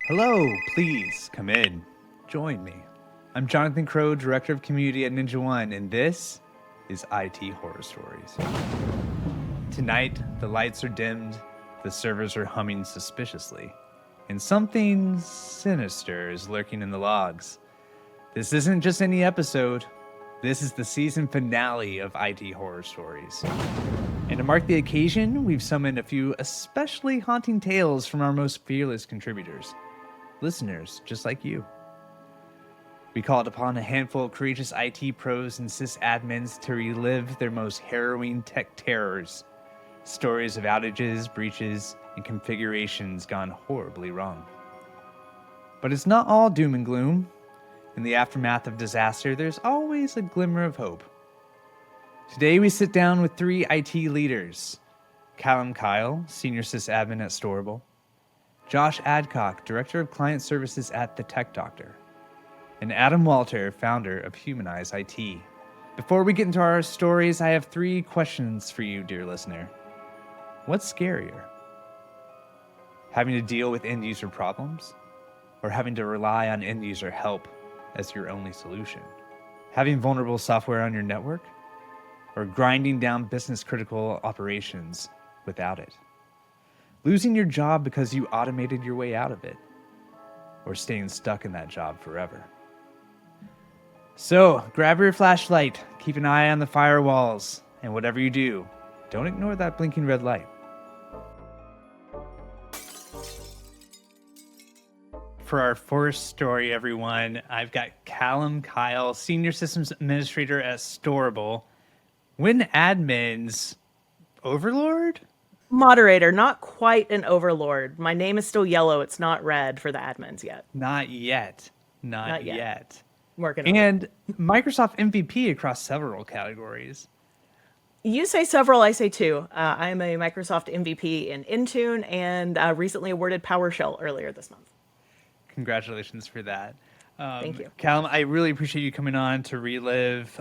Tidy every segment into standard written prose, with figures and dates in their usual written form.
Hello, please come in. Join me. I'm Jonathan Crowe, Director of Community at Ninja One, and this is IT Horror Stories. Tonight, the lights are dimmed, the servers are humming suspiciously, and something sinister is lurking in the logs. This isn't just any episode. This is the season finale of IT Horror Stories. And to mark the occasion, we've summoned a few especially haunting tales from our most fearless contributors. Listeners just like you. We called upon a handful of courageous IT pros and sysadmins to relive their most harrowing tech terrors. Stories of outages, breaches, and configurations gone horribly wrong. But it's not all doom and gloom. In the aftermath of disaster, there's always a glimmer of hope. Today we sit down with three IT leaders. Kallum Kyle, Senior Sysadmin at Storable. Josh Adcock, Director of Client Services at The Tech Doctor. And Adam Walter, founder of Humanize IT. Before we get into our stories, I have three questions for you, dear listener. What's scarier? Having to deal with end-user problems? Or having to rely on end-user help as your only solution? Having vulnerable software on your network? Or grinding down business-critical operations without it? Losing your job because you automated your way out of it? Or staying stuck in that job forever? So, grab your flashlight, keep an eye on the firewalls, and whatever you do, don't ignore that blinking red light. For our first story, everyone, I've got Kallum Kyle, Senior Systems Administrator at Storable. When admins overlord? Moderator, not quite an overlord. My name is still yellow. It's not red for the admins yet. Not yet. Not yet. Working on And Microsoft MVP across several categories. You say several, I say two. I am a Microsoft MVP in Intune and recently awarded PowerShell earlier this month. Congratulations for that. Thank you. Kallum, I really appreciate you coming on to relive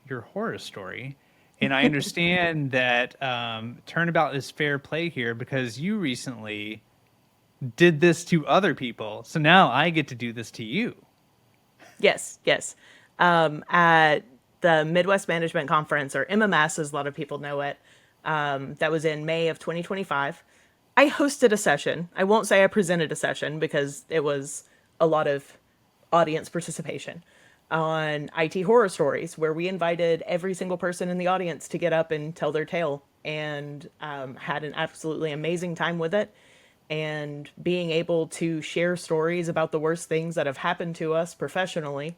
your horror story. And I understand that turnabout is fair play here because you recently did this to other people. So now I get to do this to you. Yes. At the Midwest Management Conference, or MMS as a lot of people know it, that was in May of 2025. I hosted a session. I won't say I presented a session because it was a lot of audience participation on IT horror stories, where we invited every single person in the audience to get up and tell their tale, and had an absolutely amazing time with it. And being able to share stories about the worst things that have happened to us professionally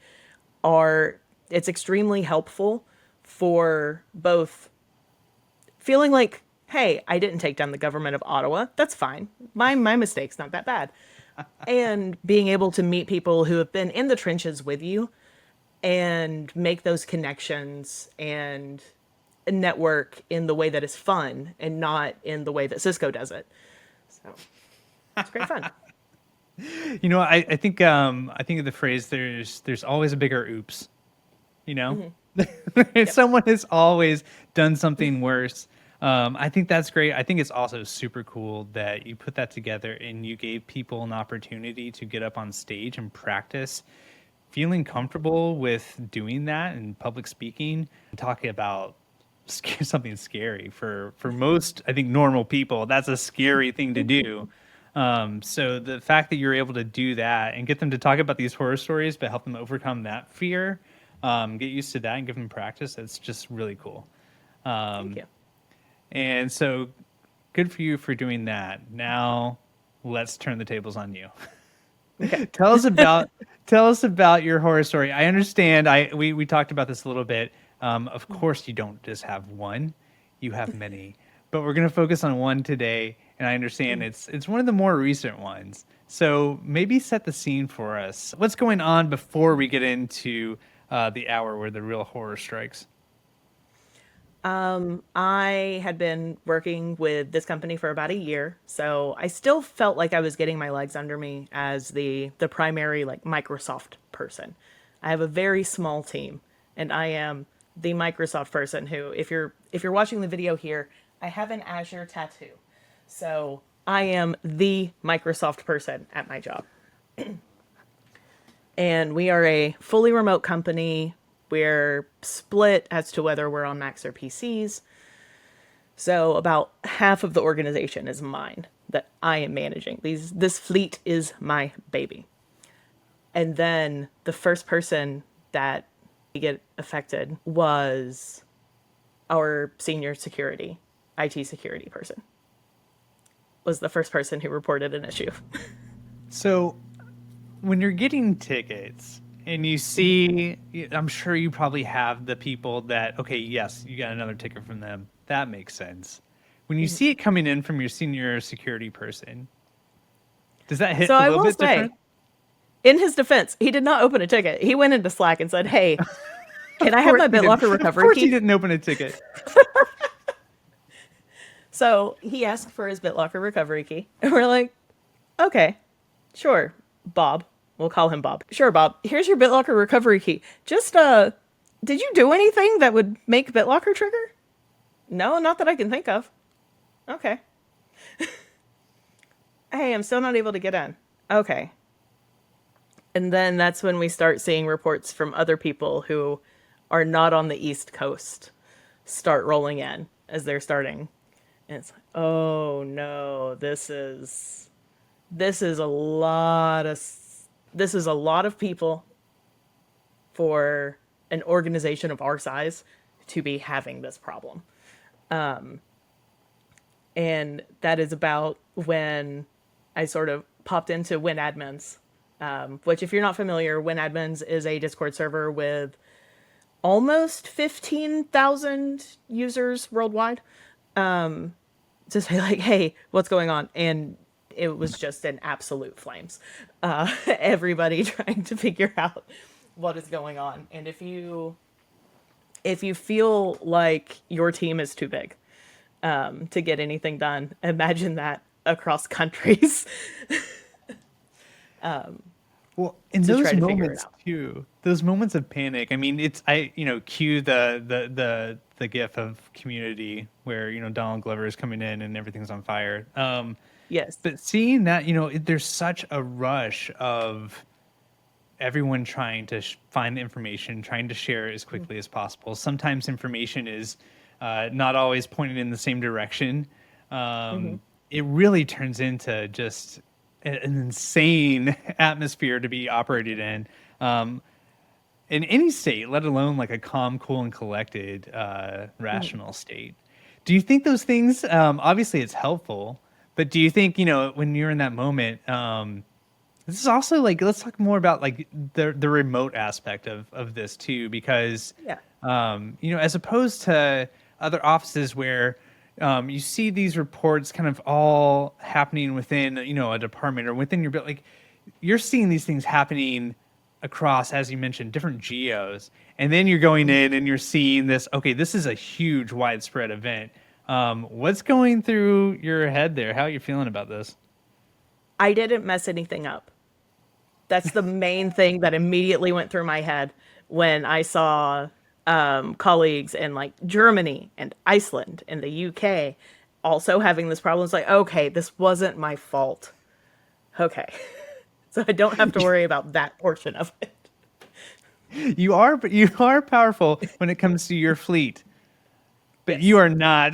it's extremely helpful for both feeling like, hey, I didn't take down the government of Ottawa. That's fine. My mistake's not that bad. And being able to meet people who have been in the trenches with you and make those connections and network in the way that is fun and not in the way that Cisco does it. So it's great fun. You know, I think of the phrase there's always a bigger oops. You know? Mm-hmm. Someone has always done something worse. I think that's great. I think it's also super cool that you put that together and you gave people an opportunity to get up on stage and practice feeling comfortable with doing that and public speaking, and talking about something scary for most, I think, normal people. That's a scary thing to do. So the fact that you're able to do that and get them to talk about these horror stories, but help them overcome that fear, get used to that and give them practice, it's just really cool. Thank you. And so good for you for doing that. Now let's turn the tables on you. Okay. Tell us about your horror story. I understand. We talked about this a little bit. Of course, you don't just have one; you have many. But we're going to focus on one today, and I understand it's one of the more recent ones. So maybe set the scene for us. What's going on before we get into the hour where the real horror strikes? I had been working with this company for about a year, so I still felt like I was getting my legs under me as the primary like Microsoft person. I have a very small team, and I am the Microsoft person who, if you're watching the video here, I have an Azure tattoo. So I am the Microsoft person at my job. And we are a fully remote company. We're split as to whether we're on Macs or PCs. So about half of the organization is mine that I am managing. This fleet is my baby. And then the first person that get affected was our senior security, IT security person. Was the first person who reported an issue. So when you're getting tickets and you see, I'm sure you probably have the people that, okay, yes, you got another ticket from them. That makes sense. When you see it coming in from your senior security person, does that hit So a I little will bit different? say, in his defense, he did not open a ticket. He went into Slack and said, "Hey, can I have my BitLocker Of recovery course he key?" didn't open a ticket. So he asked for his BitLocker recovery key. And we're like, "Okay, sure, Bob." We'll call him Bob. "Sure, Bob. Here's your BitLocker recovery key. Just, did you do anything that would make BitLocker trigger?" "No, not that I can think of." "Okay." "Hey, I'm still not able to get in." "Okay." And then that's when we start seeing reports from other people who are not on the East Coast start rolling in as they're starting. And it's like, oh no, this is a lot of this is a lot of people for an organization of our size to be having this problem. And that is about when I sort of popped into WinAdmins, which, if you're not familiar, WinAdmins is a Discord server with almost 15,000 users worldwide. To say, like, hey, what's going on? And it was just an absolute flames. Everybody trying to figure out what is going on. And if you feel like your team is too big to get anything done, imagine that across countries. Well, in To those try to figure it moments out. too, those moments of panic. I mean, cue the gif of Community where Donald Glover is coming in and everything's on fire. Yes. But seeing that, there's such a rush of everyone trying to find information, trying to share it as quickly as possible. Sometimes information is not always pointed in the same direction. Mm-hmm. It really turns into just an insane atmosphere to be operated in any state, let alone like a calm, cool, and collected, rational state. Do you think those things? Obviously, it's helpful, but do you think when you're in that moment? This is also like, let's talk more about like the remote aspect of this too, because Yeah. as opposed to other offices where you see these reports kind of all happening within a department or within your like you're seeing these things happening across, as you mentioned, different geos, and then you're going in and you're seeing this. Okay, this is a huge, widespread event. What's going through your head there? How are you feeling about this? I didn't mess anything up. That's the main thing that immediately went through my head when I saw colleagues in like Germany and Iceland and the UK also having this problem. It's like, okay, this wasn't my fault. Okay. So I don't have to worry about that portion of it. You are powerful when it comes to your fleet, but you Yes. are not.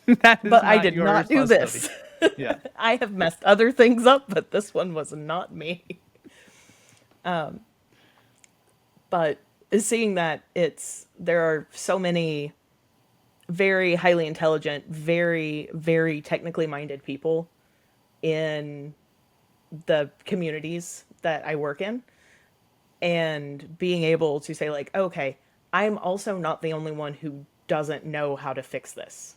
That is But I not did your not do responsibility. this. Yeah. I have messed other things up, but this one was not me. But seeing that there are so many very highly intelligent, very, very technically minded people in the communities that I work in, and being able to say, like, okay, I'm also not the only one who doesn't know how to fix this.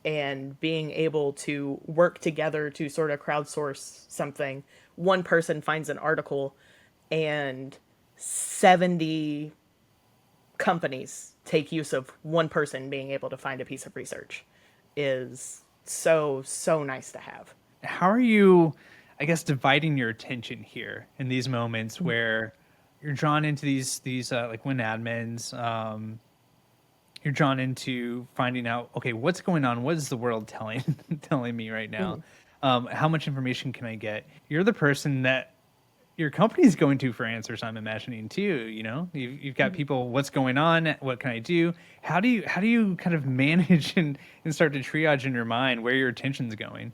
And being able to work together to sort of crowdsource something. One person finds an article and 70 companies take use of one person being able to find a piece of research is so, so nice to have. How are you, I guess, dividing your attention here in these moments where you're drawn into these like when admins, you're drawn into finding out, okay, what's going on? What is the world telling telling me right now? How much information can I get? You're the person that your company is going to for answers, I'm imagining too. You've got people, what's going on? What can I do? How do you kind of manage and start to triage in your mind where your attention's going?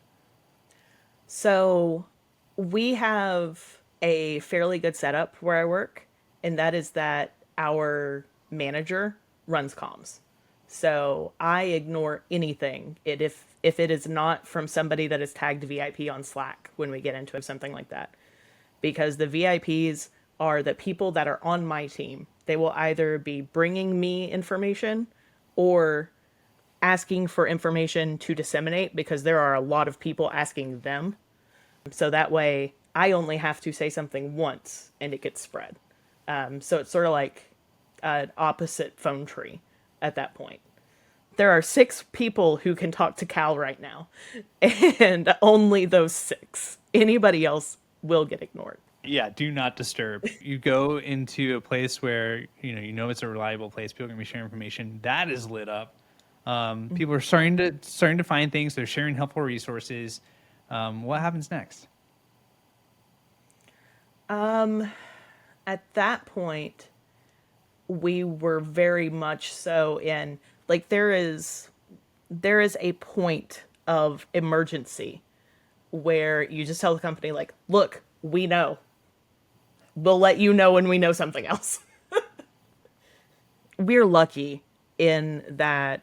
So we have a fairly good setup where I work, and that is that our manager runs comms. So I ignore anything if it is not from somebody that is tagged VIP on Slack when we get into something like that. Because the VIPs are the people that are on my team. They will either be bringing me information or asking for information to disseminate because there are a lot of people asking them. So that way I only have to say something once and it gets spread. So it's sort of like an opposite phone tree at that point. There are 6 people who can talk to Cal right now, and only those 6. Anybody else will get ignored. Yeah, do not disturb. You go into a place where you know it's a reliable place. People are gonna be sharing information that is lit up. People are starting to find things. They're sharing helpful resources. What happens next? At that point, we were very much so in, like, there is a point of emergency where you just tell the company, like, look, we know. We'll let you know when we know something else. We're lucky in that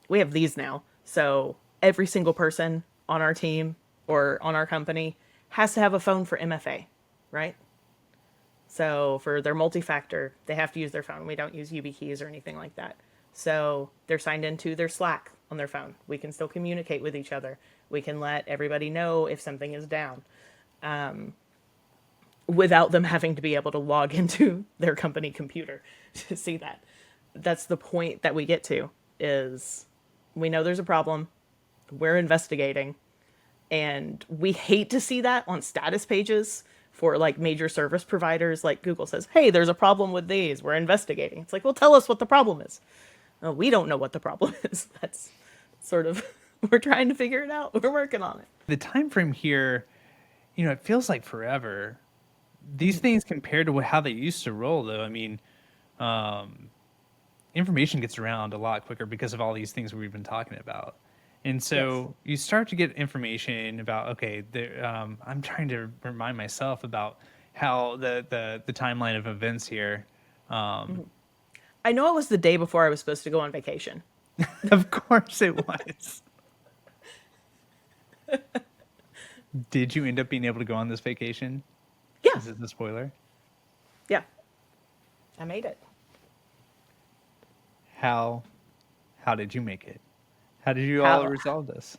we have these now. So every single person on our team or on our company has to have a phone for MFA, right? So for their multi-factor, they have to use their phone. We don't use YubiKeys or anything like that. So they're signed into their Slack on their phone. We can still communicate with each other. We can let everybody know if something is down, without them having to be able to log into their company computer to see that. That's the point that we get to, is we know there's a problem. We're investigating. And we hate to see that on status pages for like major service providers. Like Google says, hey, there's a problem with these. We're investigating. It's like, well, tell us what the problem is. Oh, we don't know what the problem is. That's sort of, we're trying to figure it out. We're working on it. The time frame here, it feels like forever. These things compared to how they used to roll, though, I mean, information gets around a lot quicker because of all these things we've been talking about. And so you start to get information about, okay, I'm trying to remind myself about how the timeline of events here. I know it was the day before I was supposed to go on vacation. Of course it was. Did you end up being able to go on this vacation? Yeah. Is this a spoiler? Yeah. I made it. How did you make it? How did you all resolve this?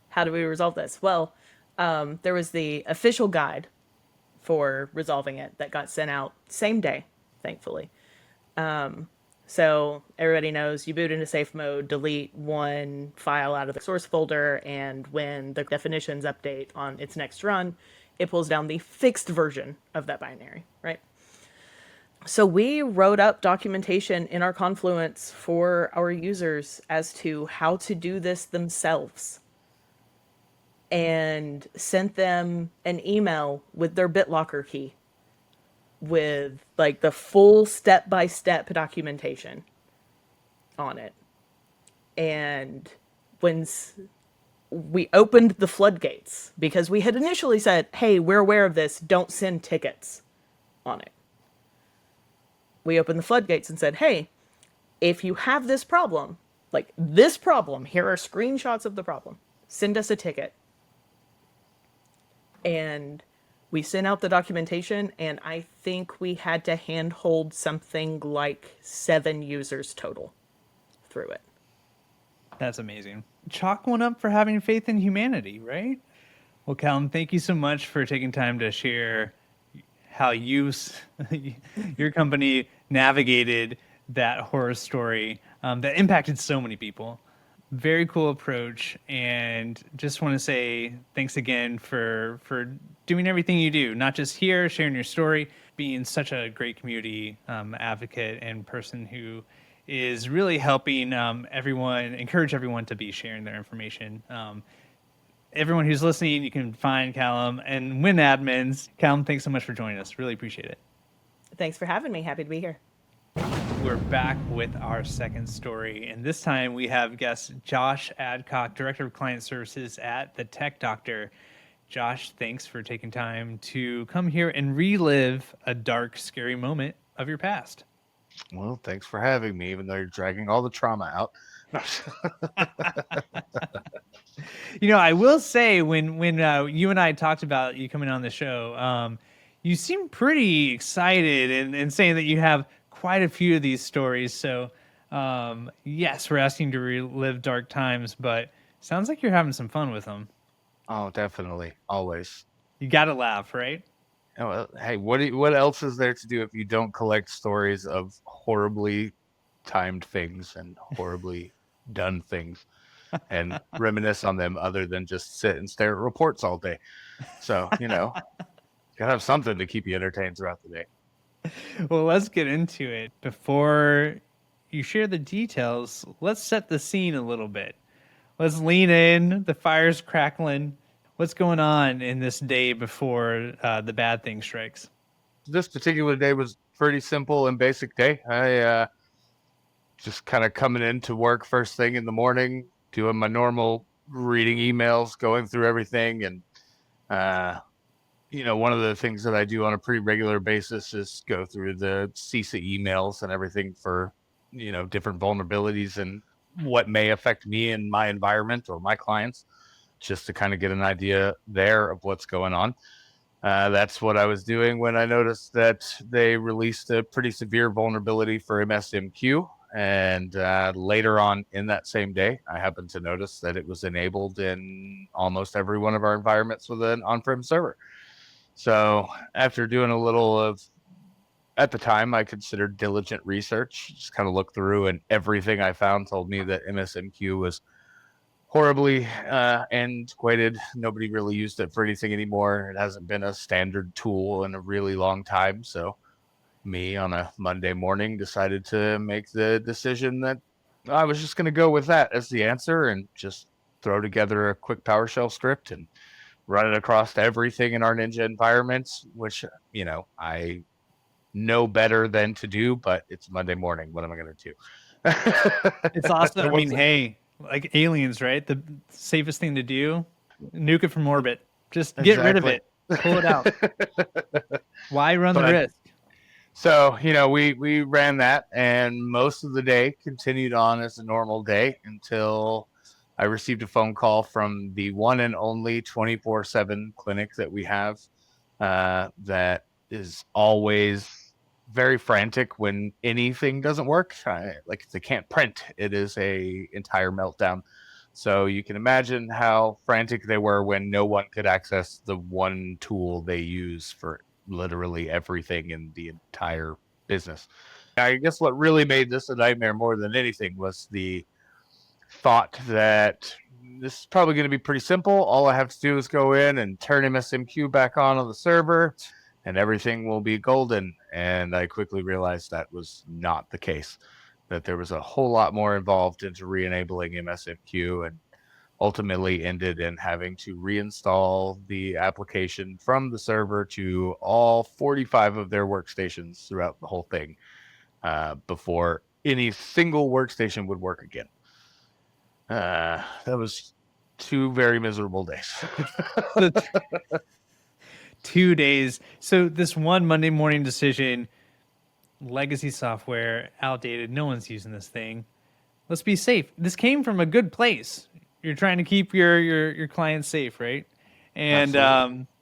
How do we resolve this? Well, there was the official guide for resolving it that got sent out same day, thankfully. So everybody knows you boot into safe mode, delete one file out of the source folder, and when the definitions update on its next run, it pulls down the fixed version of that binary, right? So we wrote up documentation in our Confluence for our users as to how to do this themselves, and sent them an email with their BitLocker key with like the full step-by-step documentation on it. And when we opened the floodgates, because we had initially said, hey, we're aware of this, don't send tickets on it. We opened the floodgates and said, hey, if you have this problem, like this problem, here are screenshots of the problem, send us a ticket. And we sent out the documentation, and I think we had to handhold something like 7 users total through it. That's amazing. Chalk one up for having faith in humanity, right? Well, Kallum, thank you so much for taking time to share how your company navigated that horror story that impacted so many people. Very cool approach, and just want to say thanks again for doing everything you do, not just here, sharing your story, being such a great community advocate and person who is really helping encourage everyone to be sharing their information. Everyone who's listening, you can find Kallum and Win Admins. Kallum, thanks so much for joining us. Really appreciate it. Thanks for having me. Happy to be here. We're back with our second story, and this time we have guest Josh Adcock, Director of Client Services at The Tech Doctor. Josh, thanks for taking time to come here and relive a dark, scary moment of your past. Well, thanks for having me, even though you're dragging all the trauma out. I will say when you and I talked about you coming on the show, you seem pretty excited and saying that you have quite a few of these stories. So, yes, we're asking to relive dark times, but sounds like you're having some fun with them. Oh, definitely. Always. You got to laugh, right? Oh, well, hey, what else is there to do if you don't collect stories of horribly timed things and horribly done things and reminisce on them other than just sit and stare at reports all day? So, gotta have something to keep you entertained throughout the day. Well, let's get into it. Before you share the details, let's set the scene a little bit. Let's lean in. The fire's crackling. What's going on in this day before the bad thing strikes? This particular day was pretty simple and basic day. I just kind of coming into work first thing in the morning, doing my normal reading emails, going through everything. And, one of the things that I do on a pretty regular basis is go through the CISA emails and everything for, different vulnerabilities and what may affect me and my environment or my clients, just to kind of get an idea there of what's going on. That's what I was doing when I noticed that they released a pretty severe vulnerability for MSMQ. And later on in that same day, I happened to notice that it was enabled in almost every one of our environments with an on-prem server. So after doing a little of, at the time, I considered diligent research, just kind of looked through, and everything I found told me that MSMQ was horribly antiquated. Nobody really used it for anything anymore. It hasn't been a standard tool in a really long time. So me on a Monday morning decided to make the decision that I was just going to go with that as the answer and just throw together a quick PowerShell script and run it across everything in our Ninja environments, which, I know better than to do, but it's Monday morning. What am I going to do? It's awesome. I mean, hey, like aliens, right? The safest thing to do, nuke it from orbit. Just get rid of it. Pull it out. Why run the risk? So, we ran that, and most of the day continued on as a normal day until I received a phone call from the one and only 24/7 clinic that we have that is always very frantic when anything doesn't work. Like if they can't print, it is a entire meltdown. So you can imagine how frantic they were when no one could access the one tool they use for literally everything in the entire business. I guess what really made this a nightmare more than anything was the thought that this is probably going to be pretty simple. All I have to do is go in and turn MSMQ back on the server and everything will be golden. And I quickly realized that was not the case, that there was a whole lot more involved into re-enabling MSMQ, and ultimately ended in having to reinstall the application from the server to all 45 of their workstations throughout the whole thing before any single workstation would work again. That was 2 very miserable days. 2 days. So this one Monday morning decision, legacy software, outdated, no one's using this thing. Let's be safe. This came from a good place. You're trying to keep your clients safe, right? And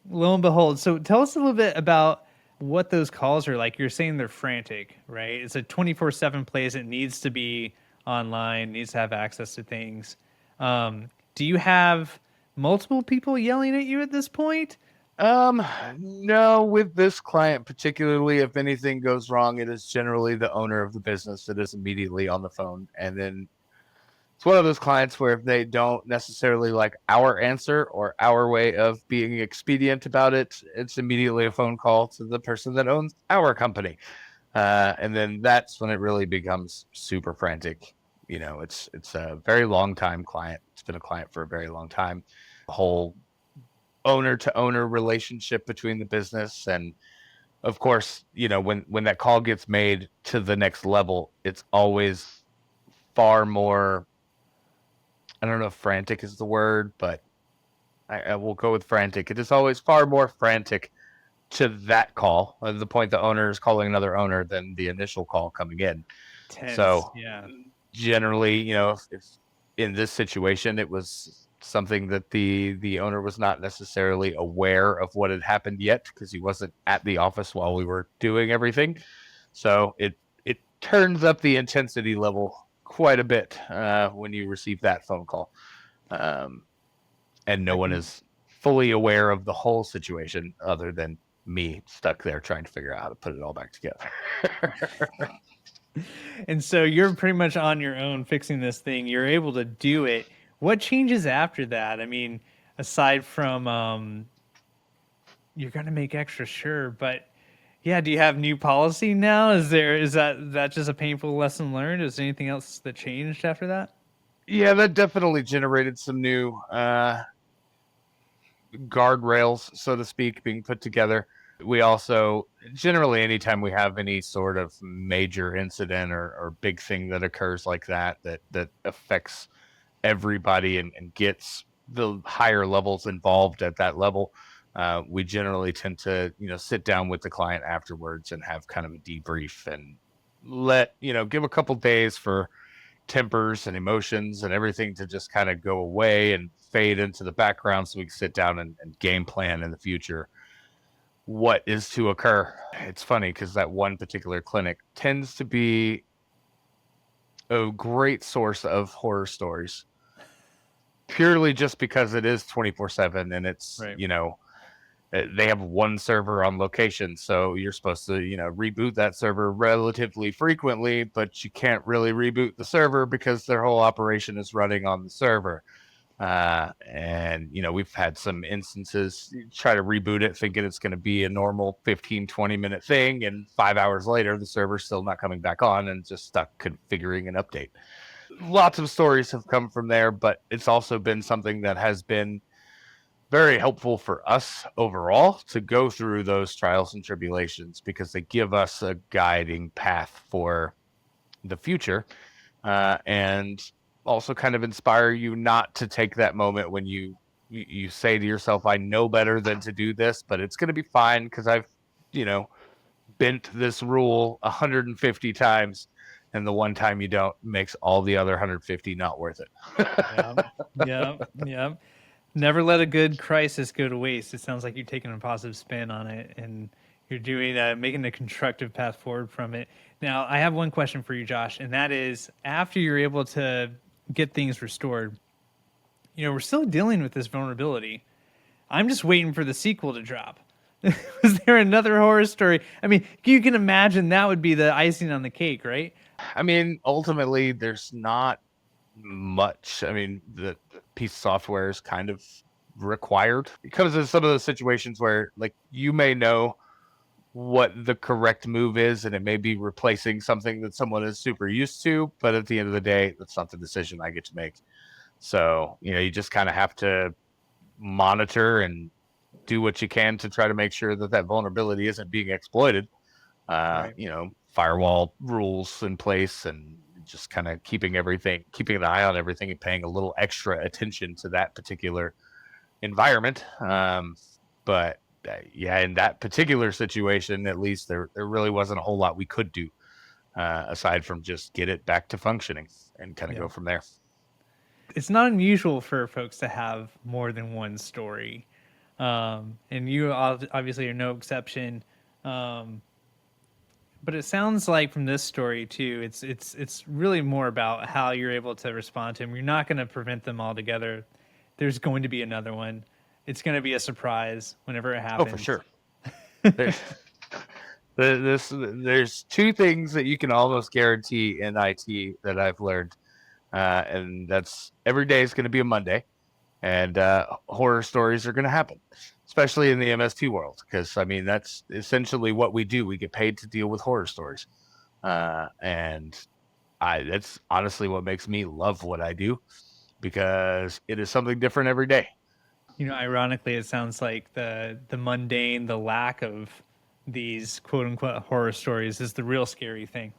lo and behold, so tell us a little bit about what those calls are like. You're saying they're frantic, right? It's a 24/7 place. It needs to be online, needs to have access to things. Do you have multiple people yelling at you at this point? No, with this client particularly, if anything goes wrong, it is generally the owner of the business that is immediately on the phone. And then it's one of those clients where if they don't necessarily like our answer or our way of being expedient about it, it's immediately a phone call to the person that owns our company. And then that's when it really becomes super frantic. It's a very long time client. It's been a client for a very long time. The whole owner to owner relationship between the business, and of course, when that call gets made to the next level, it's always far more, I don't know if frantic is the word, but I will go with frantic. It is always far more frantic to that call, at the point the owner is calling another owner, than the initial call coming in. Tense. So Yeah. generally, if in this situation it was something that the owner was not necessarily aware of what had happened yet, because he wasn't at the office while we were doing everything. So it turns up the intensity level quite a bit when you receive that phone call. And no one is fully aware of the whole situation other than me stuck there trying to figure out how to put it all back together. And so you're pretty much on your own fixing this thing. You're able to do it. What changes after that? I mean, aside from you're gonna make extra sure, but yeah, do you have new policy now? Is that just a painful lesson learned? Is there anything else that changed after that? Yeah, that definitely generated some new guardrails, so to speak, being put together. We also, generally, anytime we have any sort of major incident or big thing that occurs like that affects everybody and gets the higher levels involved at that level, we generally tend to sit down with the client afterwards and have kind of a debrief, and give a couple days for tempers and emotions and everything to just kind of go away and fade into the background, so we can sit down and game plan in the future what is to occur. It's funny because that one particular clinic tends to be a great source of horror stories, purely just because it is 24/7, and it's Right. they have one server on location, so you're supposed to reboot that server relatively frequently, but you can't really reboot the server because their whole operation is running on the server. And we've had some instances, you try to reboot it thinking it's going to be a normal 15-20 minute thing, and 5 hours later the server's still not coming back on and just stuck configuring an update. Lots of stories have come from there, but it's also been something that has been very helpful for us overall to go through those trials and tribulations, because they give us a guiding path for the future, and also kind of inspire you not to take that moment when you say to yourself, I know better than to do this, but it's going to be fine because I've bent this rule 150 times, and the one time you don't makes all the other 150 not worth it. Yeah. Never let a good crisis go to waste. It sounds like you're taking a positive spin on it, and you're doing making a constructive path forward from it. Now, I have one question for you, Josh, and that is, after you're able to get things restored, we're still dealing with this vulnerability. I'm just waiting for the sequel to drop. Was there another horror story? I mean, you can imagine that would be the icing on the cake, right? I mean, ultimately, there's not much. I mean, the piece of software is kind of required because of some of those situations where, like, you may know what the correct move is, and it may be replacing something that someone is super used to, but at the end of the day, that's not the decision I get to make. So, you just kind of have to monitor and do what you can to try to make sure that that vulnerability isn't being exploited. Right. Firewall rules in place, and just kind of keeping an eye on everything, and paying a little extra attention to that particular environment. But yeah, in that particular situation, at least there really wasn't a whole lot we could do aside from just get it back to functioning and kind of go from there. It's not unusual for folks to have more than one story, and you obviously are no exception. But it sounds like from this story too, it's really more about how you're able to respond to them. You're not going to prevent them altogether. There's going to be another one. It's going to be a surprise whenever it happens. Oh, for sure. There's two things that you can almost guarantee in IT that I've learned. and that's every day is going to be a Monday, and horror stories are going to happen, especially in the MSP world, because I mean that's essentially what we do. We get paid to deal with horror stories, and that's honestly what makes me love what I do, because it is something different every day. Ironically, it sounds like the mundane, the lack of these quote unquote horror stories is the real scary thing.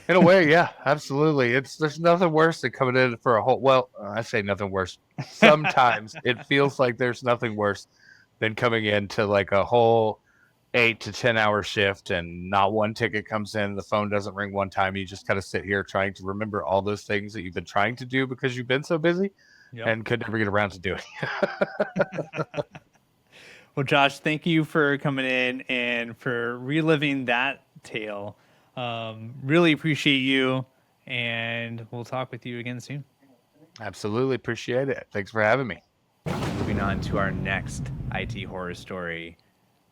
In a way, yeah, absolutely. There's nothing worse than coming in for a whole. Well, I say nothing worse. Sometimes it feels like there's nothing worse than coming into like a whole 8 to 10 hour shift and not one ticket comes in. The phone doesn't ring one time. You just kind of sit here trying to remember all those things that you've been trying to do because you've been so busy Yep. and could never get around to doing. Well, Josh, thank you for coming in and for reliving that tale. Really appreciate you, and we'll talk with you again soon. Absolutely appreciate it. Thanks for having me. Moving on to our next IT horror story,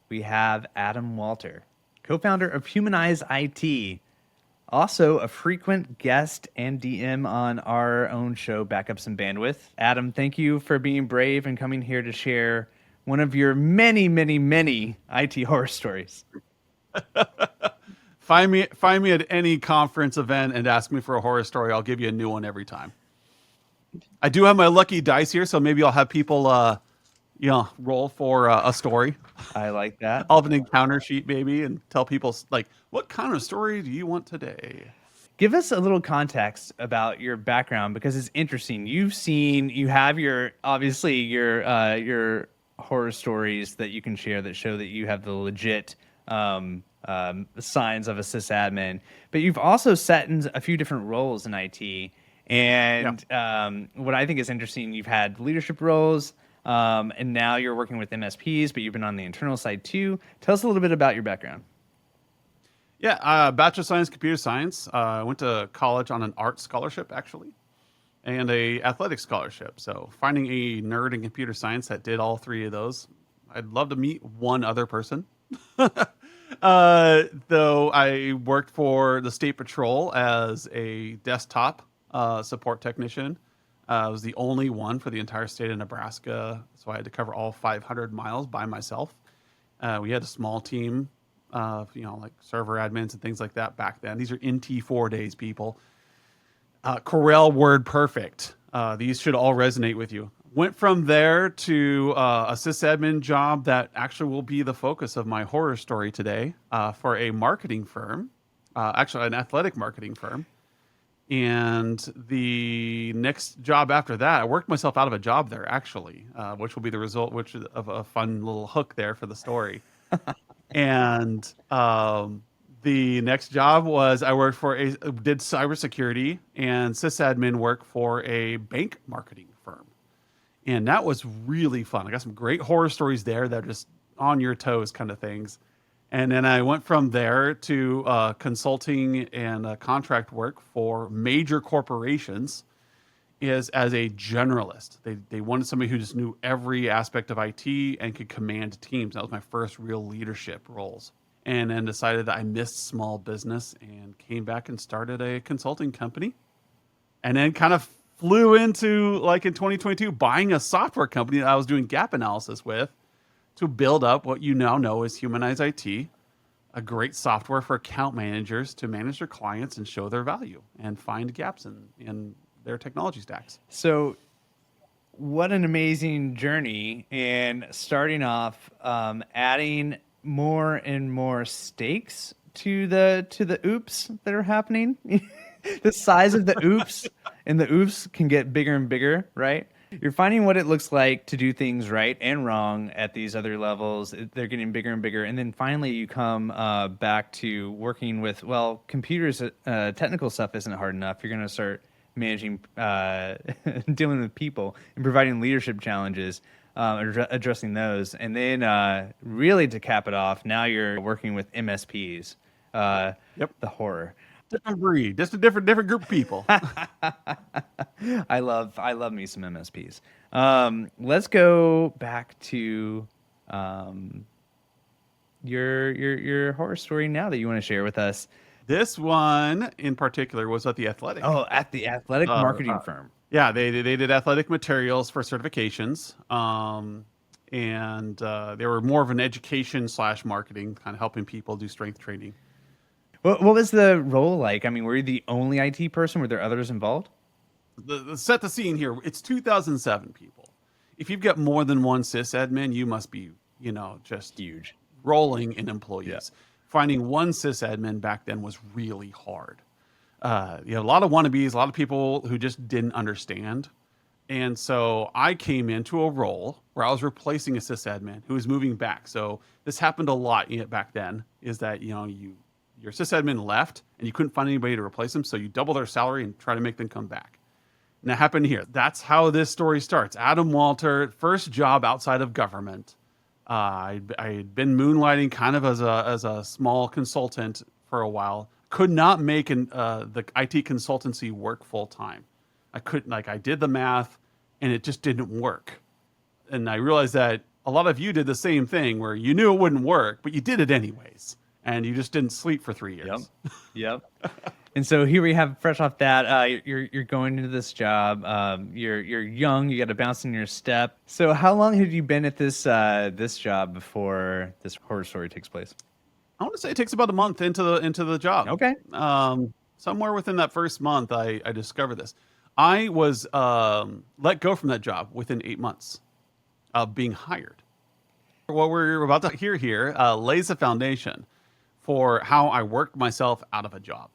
we have Adam Walter, co-founder of Humanize IT, also a frequent guest and DM on our own show, Backups and Bandwidth. Adam, thank you for being brave and coming here to share one of your many, many, many IT horror stories. Find me at any conference event and ask me for a horror story. I'll give you a new one every time. I do have my lucky dice here, so maybe I'll have people, roll for a story. I like that. I'll have an encounter sheet maybe and tell people like, what kind of story do you want today? Give us a little context about your background, because it's interesting. You have your horror stories that you can share that show that you have the legit signs of a sysadmin, but you've also sat in a few different roles in IT. And what I think is interesting, you've had leadership roles, and now you're working with MSPs, but you've been on the internal side too. Tell us a little bit about your background. Yeah, Bachelor of Science, Computer Science. I went to college on an art scholarship, actually, and a athletic scholarship. So finding a nerd in computer science that did all three of those, I'd love to meet one other person. Though I worked for the State Patrol as a desktop support technician. I was the only one for the entire state of Nebraska, so I had to cover all 500 miles by myself. We had a small team of, like server admins and things like that back then. These are NT4 days, people. Corel Word Perfect. These should all resonate with you. Went from there to a sysadmin job that actually will be the focus of my horror story today for a marketing firm, actually an athletic marketing firm. And the next job after that, I worked myself out of a job there, actually, which will be the result of a fun little hook there for the story. And the next job was I worked for did cybersecurity and sysadmin work for a bank marketing firm. And that was really fun. I got some great horror stories there that are just on your toes kind of things. And then I went from there to consulting and contract work for major corporations as a generalist. They wanted somebody who just knew every aspect of IT and could command teams. That was my first real leadership roles. And then decided that I missed small business and came back and started a consulting company. And then kind of flew into, like in 2022, buying a software company that I was doing gap analysis with to build up what you now know as Humanize IT, a great software for account managers to manage their clients and show their value and find gaps in their technology stacks. So what an amazing journey, and starting off adding more and more stakes to the oops that are happening. The size of the oops and the oops can get bigger and bigger, right? You're finding what it looks like to do things right and wrong at these other levels. They're getting bigger and bigger. And then finally you come back to working with, computers, technical stuff isn't hard enough. You're going to start managing, dealing with people and providing leadership challenges, addressing those. And then really to cap it off, now you're working with MSPs. The horror. Different breed, just a different group of people. I love me some MSPs. Let's go back to your horror story now that you want to share with us. This one in particular was at the athletic. Oh, at the athletic marketing firm. Yeah, they did athletic materials for certifications, and they were more of an education / marketing, kind of helping people do strength training. What was the role like? I mean, were you the only IT person? Were there others involved? Set the scene here. It's 2007, people. If you've got more than one sysadmin, you must be, just Huge. rolling in employees. Yeah. Finding one sysadmin back then was really hard. A lot of wannabes, a lot of people who just didn't understand. And so I came into a role where I was replacing a sysadmin who was moving back. So this happened a lot back then, is that, your sysadmin left and you couldn't find anybody to replace them. So you double their salary and try to make them come back. And that happened here. That's how this story starts. Adam Walter, first job outside of government. I had been moonlighting kind of as a small consultant for a while. Could not make the IT consultancy work full time. I couldn't, I did the math and it just didn't work. And I realized that a lot of you did the same thing where you knew it wouldn't work, but you did it anyways. And you just didn't sleep for 3 years. Yep. And so here we have, fresh off that, you're going into this job. You're young. You got to bounce in your step. So how long had you been at this job before this horror story takes place? I want to say it takes about a month into the job. Okay. Somewhere within that first month, I discovered this. I was let go from that job within 8 months of being hired. What we're about to hear here lays the foundation for how I worked myself out of a job.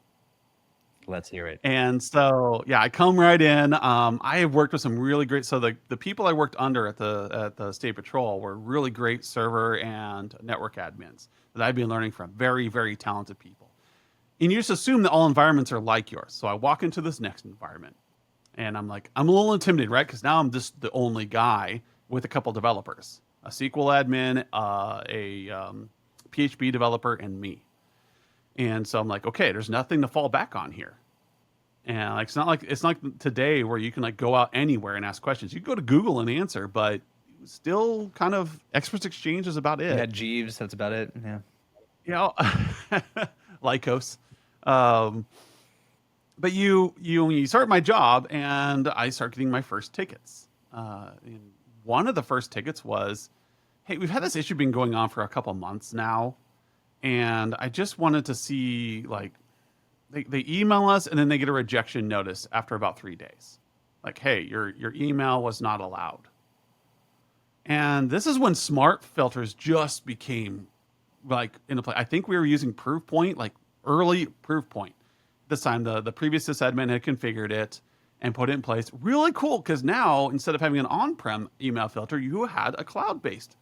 Let's hear it. And so, I come right in. I have worked with some really great. So the people I worked under at the State Patrol were really great server and network admins that I've been learning from. Very, very talented people. And you just assume that all environments are like yours. So I walk into this next environment and I'm like, I'm a little intimidated, right? Because now I'm just the only guy with a couple developers, a SQL admin, a PHP developer, and me. And so I'm like, okay, there's nothing to fall back on here. And it's not like today where you can go out anywhere and ask questions. You can go to Google and answer, but still kind of Experts Exchange is about it. Yeah, Jeeves, that's about it. Yeah. Lycos. But when you start my job and I start getting my first tickets. And one of the first tickets was, hey, we've had this issue been going on for a couple months now. And I just wanted to see, they email us and then they get a rejection notice after about 3 days. Hey, your email was not allowed. And this is when smart filters just became into play. I think we were using Proofpoint, early Proofpoint. This time the previous sysadmin had configured it and put it in place. Really cool, because now instead of having an on-prem email filter, you had a cloud-based.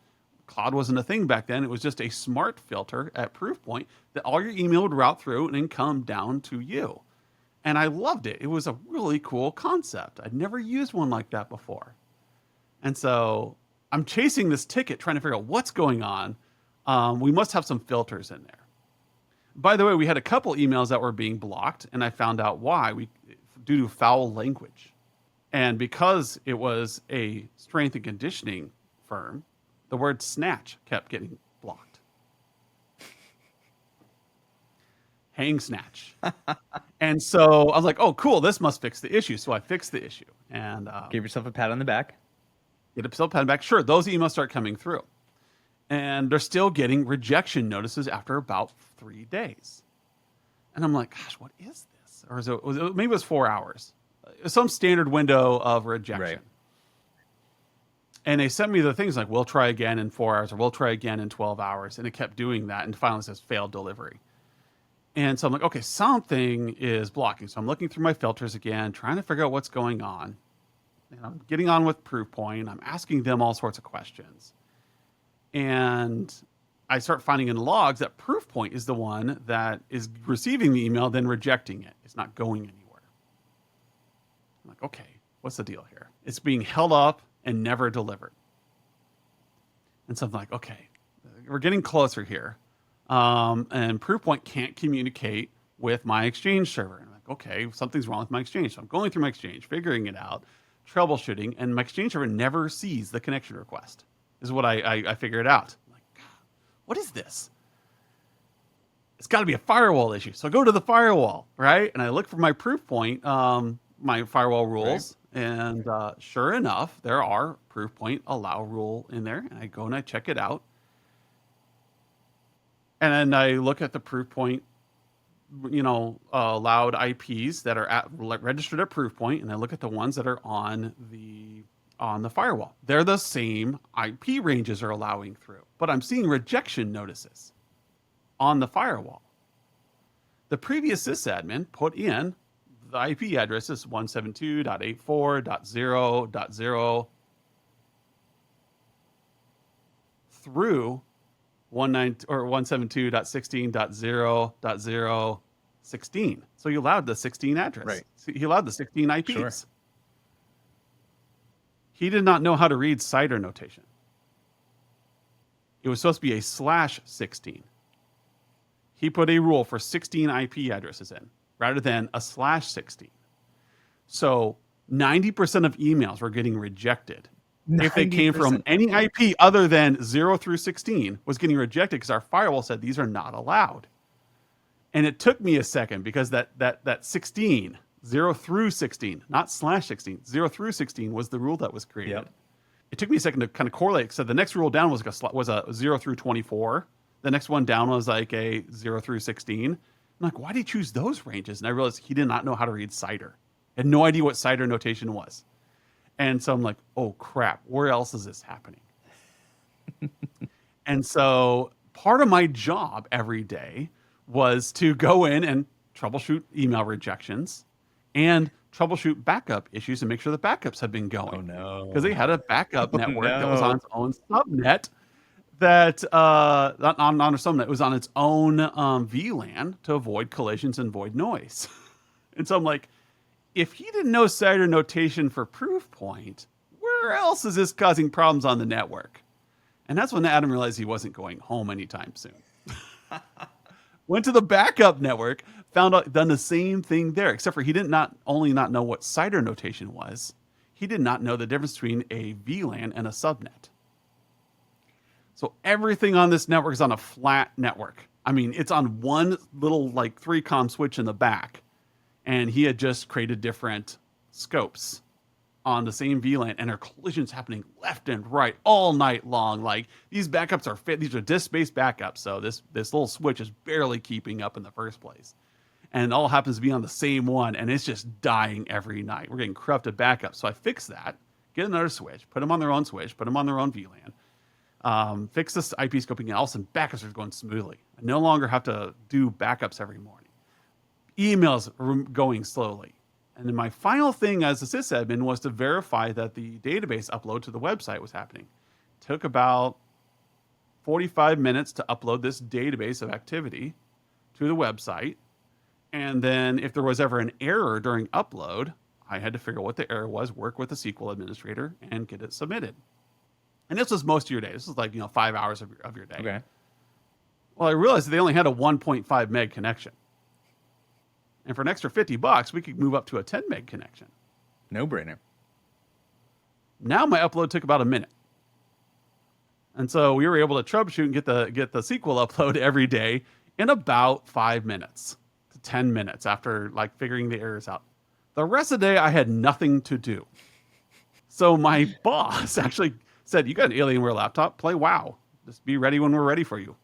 Cloud wasn't a thing back then. It was just a smart filter at Proofpoint that all your email would route through and then come down to you. And I loved it. It was a really cool concept. I'd never used one like that before. And so I'm chasing this ticket, trying to figure out what's going on. We must have some filters in there. By the way, we had a couple emails that were being blocked, and I found out why, due to foul language. And because it was a strength and conditioning firm, the word snatch kept getting blocked. Hang snatch. And so I was like, oh, cool, this must fix the issue. So I fixed the issue. And Give yourself a pat on the back. get a pat back. Sure, those emails start coming through. And they're still getting rejection notices after about 3 days. And I'm like, gosh, what is this? Or maybe it was 4 hours. Some standard window of rejection. Right. And they sent me the things we'll try again in 4 hours, or we'll try again in 12 hours. And it kept doing that. And finally it says failed delivery. And so I'm like, okay, something is blocking. So I'm looking through my filters again, trying to figure out what's going on. And I'm getting on with Proofpoint. I'm asking them all sorts of questions. And I start finding in logs that Proofpoint is the one that is receiving the email, then rejecting it. It's not going anywhere. I'm like, okay, what's the deal here? It's being held up and never delivered. And so I'm like, okay, we're getting closer here. And Proofpoint can't communicate with my Exchange server. And I'm like, okay, something's wrong with my Exchange. So I'm going through my Exchange, figuring it out, troubleshooting, and my Exchange server never sees the connection request. This is what I figured out. I'm like, God, what is this? it's got to be a firewall issue. So I go to the firewall, right? And I look for my proof point, my firewall rules. Right. And sure enough, there are proof point allow rule in there. And I go and I check it out. And then I look at the proof point, allowed IPs that are registered at proof point. And I look at the ones that are on the firewall. They're the same IP ranges are allowing through, but I'm seeing rejection notices on the firewall. The previous sysadmin put in the IP addresses 172.84.0.0 through 172.16.0.0.16. So you allowed the 16 address. Right. So he allowed the 16 IPs. Sure. He did not know how to read CIDR notation. It was supposed to be a /16. He put a rule for 16 IP addresses in rather than a /16. So 90% of emails were getting rejected. 90%. If they came from any IP other than 0 through 16 was getting rejected because our firewall said these are not allowed. And it took me a second because that 16, 0 through 16, not /16, 0 through 16 was the rule that was created. Yep. It took me a second to kind of correlate. So the next rule down was a 0 through 24. The next one down was like a 0 through 16. I'm like, why did he choose those ranges? And I realized he did not know how to read CIDR. Had no idea what CIDR notation was. And so I'm like, oh crap, where else is this happening? And so part of my job every day was to go in and troubleshoot email rejections and troubleshoot backup issues and make sure the backups had been going. Oh no. Because they had a backup network that was on its own subnet that not on a subnet, it was on its own VLAN to avoid collisions and void noise. And so I'm like, if he didn't know CIDR notation for proof point, where else is this causing problems on the network? And that's when Adam realized he wasn't going home anytime soon. Went to the backup network, found out, done the same thing there, except for he did not only not know what CIDR notation was, he did not know the difference between a VLAN and a subnet. So everything on this network is on a flat network. I mean, it's on one little like 3-com switch in the back. And he had just created different scopes on the same VLAN, and there are collisions happening left and right all night long. Like these backups are these are disk-based backups, so this little switch is barely keeping up in the first place, and it all happens to be on the same one, and it's just dying every night. We're getting corrupted backups, so I fixed that. Get another switch, put them on their own switch, put them on their own VLAN, fix this IP scoping, and all of a sudden backups are going smoothly. I no longer have to do backups every morning. Emails are going slowly. And then my final thing as a sysadmin was to verify that the database upload to the website was happening. It took about 45 minutes to upload this database of activity to the website. And then if there was ever an error during upload, I had to figure out what the error was, work with the SQL administrator, and get it submitted. And this was most of your day. This was like 5 hours of your day. Okay. Well, I realized that they only had a 1.5 meg connection. And for an extra $50, we could move up to a 10 meg connection. No brainer. Now my upload took about a minute. And so we were able to troubleshoot and get the SQL upload every day in about 5 minutes to 10 minutes after like figuring the errors out. The rest of the day I had nothing to do. So my boss actually said, "You got an Alienware laptop, play WoW. Just be ready when we're ready for you."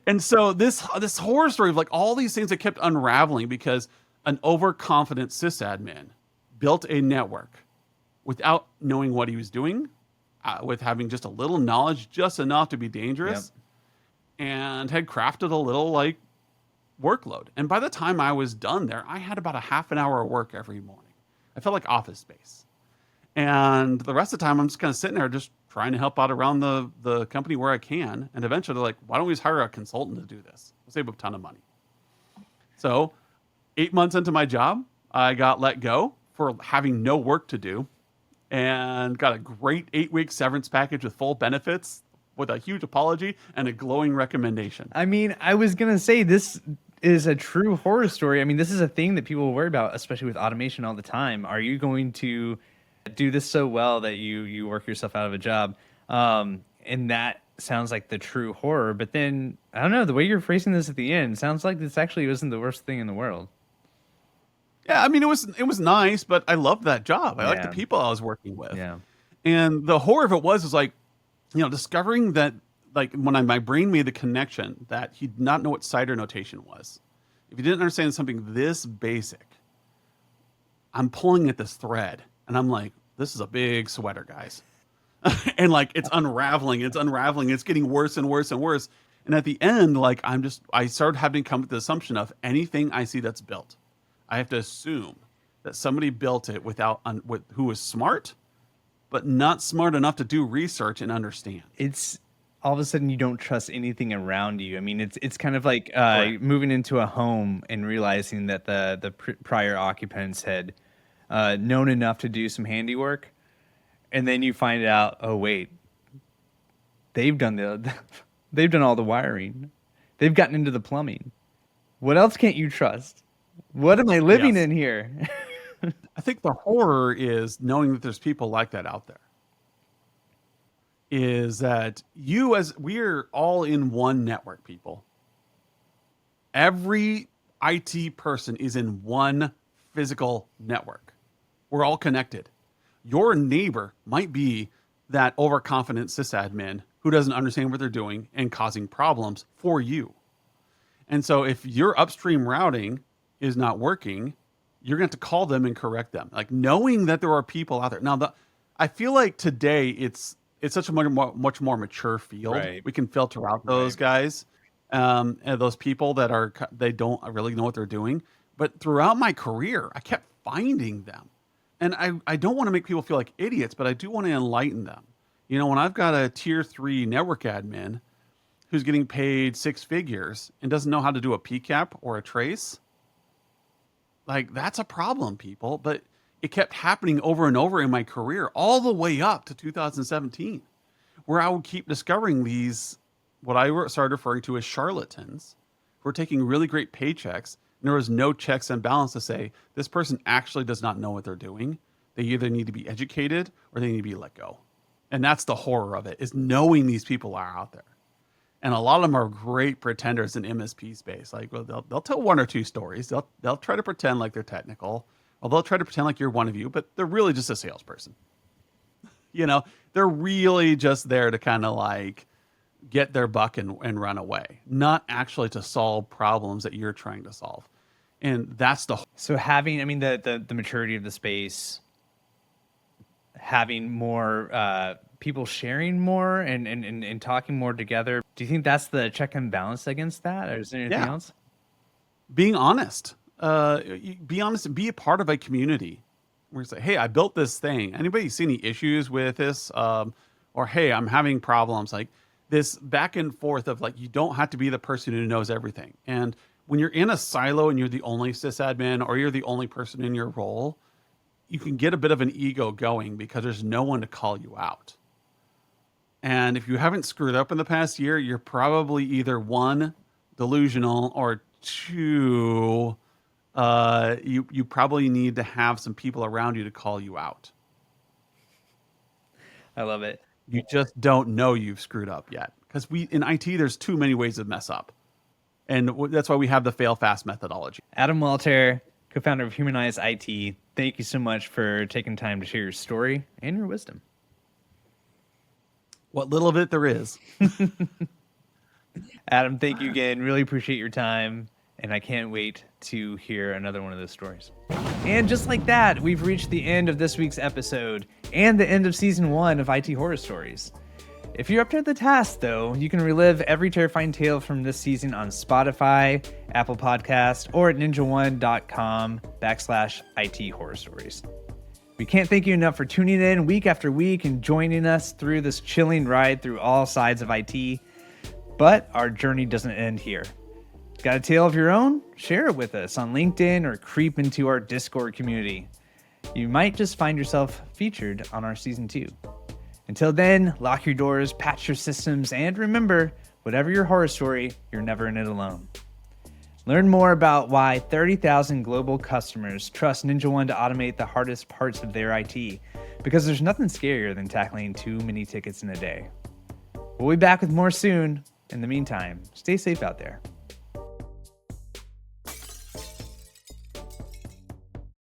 And so this horror story of like all these things that kept unraveling because an overconfident sysadmin built a network without knowing what he was doing, with having just a little knowledge, just enough to be dangerous, and had crafted a little like workload. And by the time I was done there, I had about a half an hour of work every morning. I felt like Office Space. And the rest of the time, I'm just kind of sitting there just trying to help out around the company where I can. And eventually they're like, why don't we just hire a consultant to do this? We'll save a ton of money. So 8 months into my job, I got let go for having no work to do and got a great 8-week severance package with full benefits with a huge apology and a glowing recommendation. I mean, I was going to say this is a true horror story. I mean, this is a thing that people worry about, especially with automation all the time. Are you going to do this so well that you work yourself out of a job? And that sounds like the true horror, but then I don't know, the way you're phrasing this at the end sounds like this actually wasn't the worst thing in the world. Yeah, I mean, it was nice, but I loved that job. I liked the Yeah. people I was working with. Yeah. And the horror of it was like, discovering that, like, when my brain made the connection that he did not know what CIDR notation was. If he didn't understand something this basic, I'm pulling at this thread and I'm like, this is a big sweater, guys. And like, it's unraveling, it's getting worse and worse and worse. And at the end, like, I started having to come with the assumption of anything I see that's built, I have to assume that somebody built it who was smart, but not smart enough to do research and understand. It's all of a sudden you don't trust anything around you. I mean, it's kind of like moving into a home and realizing that the prior occupants had known enough to do some handiwork, and then you find out, oh wait, they've done all the wiring, they've gotten into the plumbing. What else can't you trust? What am I living in here? I think the horror is knowing that there's people like that out there. Is that we're all in one network, people. Every IT person is in one physical network. We're all connected. Your neighbor might be that overconfident sysadmin who doesn't understand what they're doing and causing problems for you. And so if your upstream routing is not working, you're going to have to call them and correct them. Like, knowing that there are people out there. Now, I feel like today it's such a much more mature field. Right. We can filter out those guys, and those people that they don't really know what they're doing. But throughout my career, I kept finding them. And I don't want to make people feel like idiots, but I do want to enlighten them. When I've got a tier 3 network admin who's getting paid 6 figures and doesn't know how to do a PCAP or a trace, like, that's a problem, people. But it kept happening over and over in my career, all the way up to 2017, where I would keep discovering these, what I started referring to as charlatans, who are taking really great paychecks. And there was no checks and balance to say, this person actually does not know what they're doing. They either need to be educated or they need to be let go. And that's the horror of it, is knowing these people are out there. And a lot of them are great pretenders in MSP space. Like, well, they'll tell one or two stories. They'll try to pretend like they're technical, or they'll try to pretend like you're one of you, but they're really just a salesperson. They're really just there to kind of like get their buck and run away, not actually to solve problems that you're trying to solve. And that's so having, I mean, the maturity of the space, having more people sharing more and talking more together. Do you think that's the check and balance against that, or is there anything else? Being honest. Be honest and be a part of a community. Where you say, hey, I built this thing. Anybody see any issues with this? Or hey, I'm having problems. Like, this back and forth of, like, you don't have to be the person who knows everything. And when you're in a silo and you're the only sysadmin or you're the only person in your role, you can get a bit of an ego going because there's no one to call you out. And if you haven't screwed up in the past year, you're probably either 1, delusional, or 2, you probably need to have some people around you to call you out. I love it. You just don't know you've screwed up yet. Because in IT, there's too many ways to mess up. And that's why we have the fail fast methodology. Adam Walter, co-founder of Humanize IT, thank you so much for taking time to share your story and your wisdom. What little of it there is. Adam, thank you again. Really appreciate your time, and I can't wait to hear another one of those stories. And just like that, we've reached the end of this week's episode and the end of season 1 of IT Horror Stories. If you're up to the task, though, you can relive every terrifying tale from this season on Spotify, Apple Podcast, or at ninja1.com/IT Horror Stories. We can't thank you enough for tuning in week after week and joining us through this chilling ride through all sides of IT. But our journey doesn't end here. Got a tale of your own? Share it with us on LinkedIn or creep into our Discord community. You might just find yourself featured on our season 2. Until then, lock your doors, patch your systems, and remember, whatever your horror story, you're never in it alone. Learn more about why 30,000 global customers trust NinjaOne to automate the hardest parts of their IT, because there's nothing scarier than tackling too many tickets in a day. We'll be back with more soon. In the meantime, stay safe out there.